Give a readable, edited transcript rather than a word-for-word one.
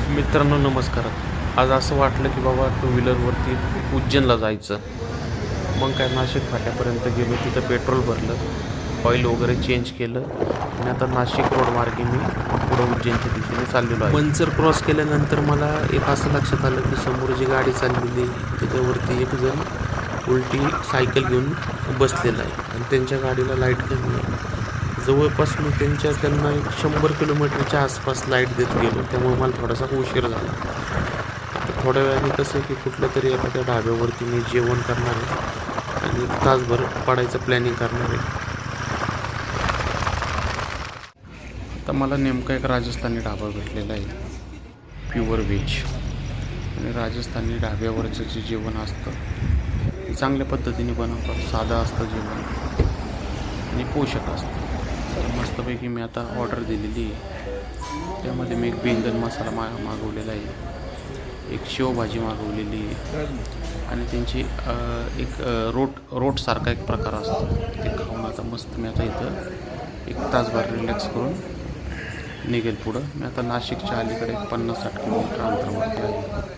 मित्रांनो नमस्कार. आज असं वाटलं की बाबा टू व्हीलरवरती उज्जैनला जायचं. मग काय नाशिक फाट्यापर्यंत गेलो, तिथं पेट्रोल भरलं, ऑइल वगैरे चेंज केलं आणि आता नाशिक रोड मार्गे मी पुढं उज्जैनच्या दिशेने चाललेलो आहे. मंचर क्रॉस केल्यानंतर मला एक असं लक्षात आलं की समोर जी गाडी चाललेली त्याच्यावरती एक जण उलटी सायकल घेऊन बसलेला आहे आणि त्यांच्या गाडीला लाईट कमी आहे. जवळपास मी त्यांना एक 100 किलोमीटरच्या आसपास लाईट देत गेलो, त्यामुळे मला थोडासा उशीर झाला. आता थोड्या वेळाने कसं की कुठल्या तरी एखाद्या ढाब्यावरती मी जेवण करणार आहे आणि एक तासभर पडायचं प्लॅनिंग करणार आहे. आता मला नेमका एक राजस्थानी ढाबा भेटलेला आहे, प्युअर व्हेज. आणि राजस्थानी ढाब्यावरचं जे जेवण असतं ते चांगल्या पद्धतीने बनवतात. साधं असतं जेवण आणि पोषक असतं. तर मस्तपैकी मी आता ऑर्डर दिलेली आहे. त्यामध्ये मी एक बेंगन मसाला मागवलेला आहे, एक शेवभाजी मागवलेली आहे आणि त्यांची एक रोटसारखा एक प्रकार असतो. ते खाऊन आता मस्त मी आता इथं एक तासभर रिलॅक्स करून निघेल पुढं. मी आता नाशिकच्या अलीकडे 50-60 किलोमीटर अंतरावरती आहे.